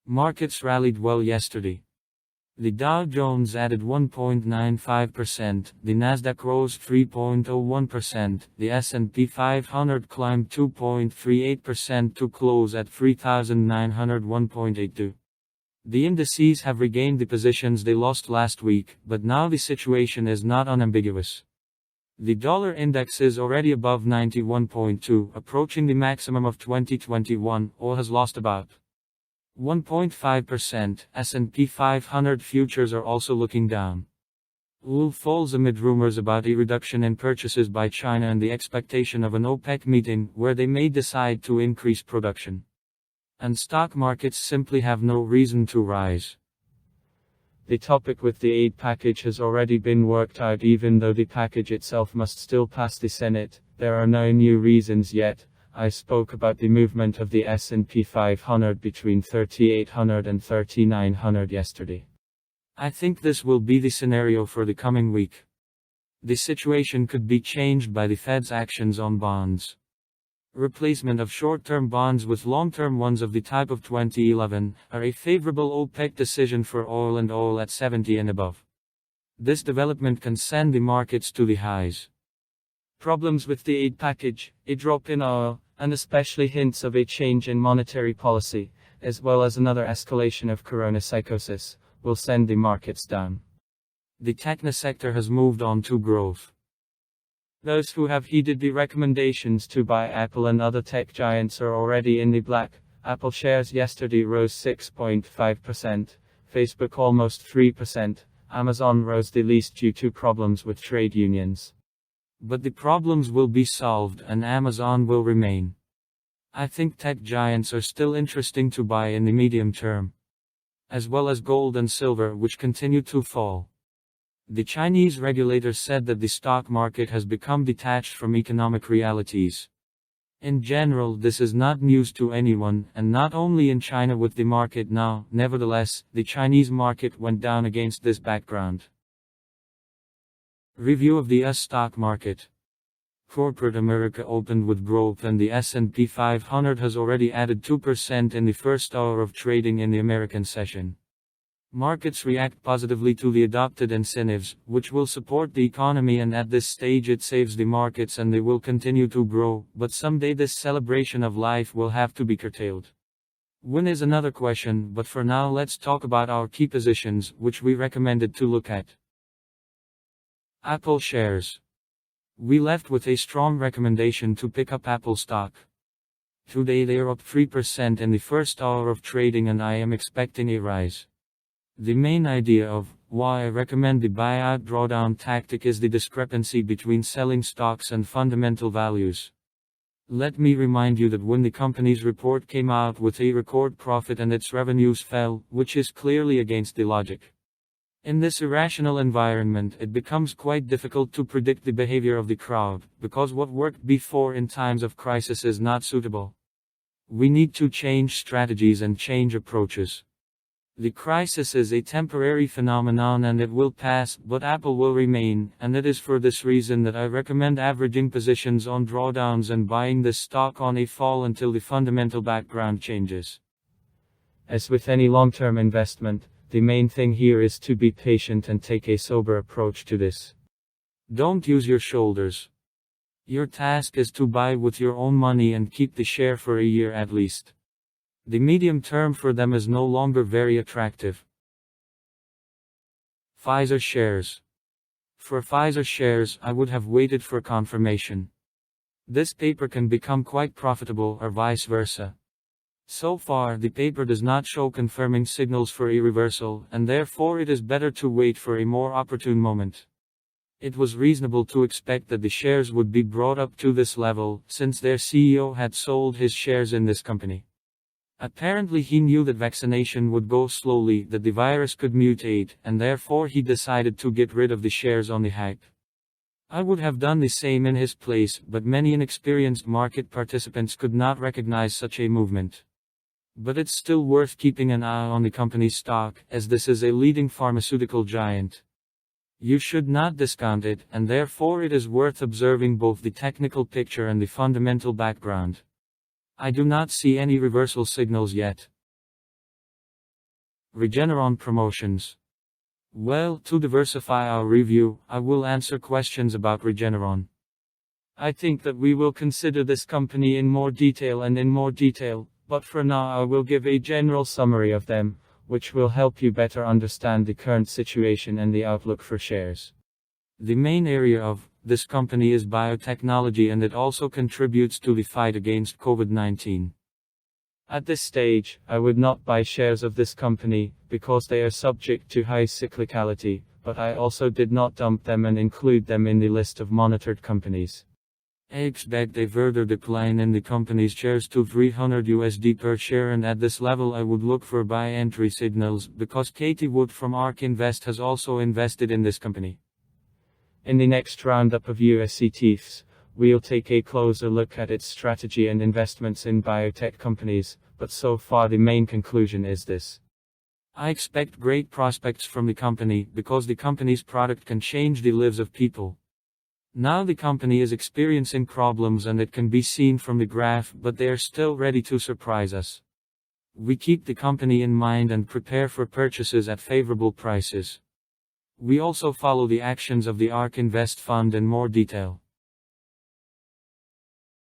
Markets rallied well yesterday. The Dow Jones added 1.95%, the Nasdaq rose 3.01%, the S&P 500 climbed 2.38% to close at 3,901.82. The indices have regained the positions they lost last week, but now the situation is not unambiguous. The dollar index is already above 91.2, approaching the maximum of 2021, or has lost about 1.5%. S&P 500 futures are also looking down. Oil falls amid rumors about a reduction in purchases by China and the expectation of an OPEC meeting where they may decide to increase production. And stock markets simply have no reason to rise. The topic with the aid package has already been worked out. Even though the package itself must still pass the Senate, there are no new reasons yet. I spoke about the movement of the S&P 500 between 3,800 and 3,900 yesterday. I think this will be the scenario for the coming week. The situation could be changed by the Fed's actions on bonds. Replacement of short-term bonds with long-term ones of the type of 2011 are a favorable OPEC decision for oil and oil at 70 and above. This development can send the markets to the highs. Problems with the aid package, a drop in oil, and especially hints of a change in monetary policy, as well as another escalation of corona psychosis, will send the markets down. The techno sector has moved on to growth. Those who have heeded the recommendations to buy Apple and other tech giants are already in the black. Apple shares yesterday rose 6.5%, Facebook almost 3%, Amazon rose the least due to problems with trade unions. But the problems will be solved and Amazon will remain. I think tech giants are still interesting to buy in the medium term, as well as gold and silver, which continue to fall. The Chinese regulators said that the stock market has become detached from economic realities. In general, this is not news to anyone, and not only in China with the market now. Nevertheless, the Chinese market went down against this background. Review of the US stock market. Corporate America opened with growth and the S&P 500 has already added 2% in the first hour of trading in the American session. Markets react positively to the adopted incentives, which will support the economy, and at this stage it saves the markets and they will continue to grow, but someday this celebration of life will have to be curtailed. When is another question, but for now let's talk about our key positions, which we recommended to look at. Apple shares. We left with a strong recommendation to pick up Apple stock. Today they are up 3% in the first hour of trading and I am expecting a rise. The main idea of why I recommend the buyout drawdown tactic is the discrepancy between selling stocks and fundamental values. Let me remind you that when the company's report came out with a record profit and its revenues fell, which is clearly against the logic. In this irrational environment, it becomes quite difficult to predict the behavior of the crowd, because what worked before in times of crisis is not suitable. We need to change strategies and change approaches. The crisis is a temporary phenomenon and it will pass, but Apple will remain, and it is for this reason that I recommend averaging positions on drawdowns and buying this stock on a fall until the fundamental background changes. As with any long-term investment, the main thing here is to be patient and take a sober approach to this. Don't use your shoulders. Your task is to buy with your own money and keep the share for a year at least. The medium term for them is no longer very attractive. Pfizer shares. For Pfizer shares, I would have waited for confirmation. This paper can become quite profitable or vice versa. So far, the paper does not show confirming signals for a reversal, and therefore it is better to wait for a more opportune moment. It was reasonable to expect that the shares would be brought up to this level, since their CEO had sold his shares in this company. Apparently he knew that vaccination would go slowly, that the virus could mutate, and therefore he decided to get rid of the shares on the hype. I would have done the same in his place, but many inexperienced market participants could not recognize such a movement. But it's still worth keeping an eye on the company's stock, as this is a leading pharmaceutical giant. You should not discount it, and therefore it is worth observing both the technical picture and the fundamental background. I do not see any reversal signals yet. Regeneron promotions. Well, to diversify our review, I will answer questions about Regeneron. I think that we will consider this company in more detail, but for now I will give a general summary of them, which will help you better understand the current situation and the outlook for shares. The main area of this company is biotechnology, and it also contributes to the fight against COVID-19. At this stage, I would not buy shares of this company, because they are subject to high cyclicality, but I also did not dump them and include them in the list of monitored companies. I expect a further decline in the company's shares to $300 per share, and at this level I would look for buy entry signals, because Katie Wood from ARK Invest has also invested in this company. In the next roundup of US ETFs, we'll take a closer look at its strategy and investments in biotech companies, but so far the main conclusion is this. I expect great prospects from the company, because the company's product can change the lives of people. Now the company is experiencing problems, and it can be seen from the graph, but they are still ready to surprise us. We keep the company in mind and prepare for purchases at favorable prices. We also follow the actions of the ARK Invest fund in more detail.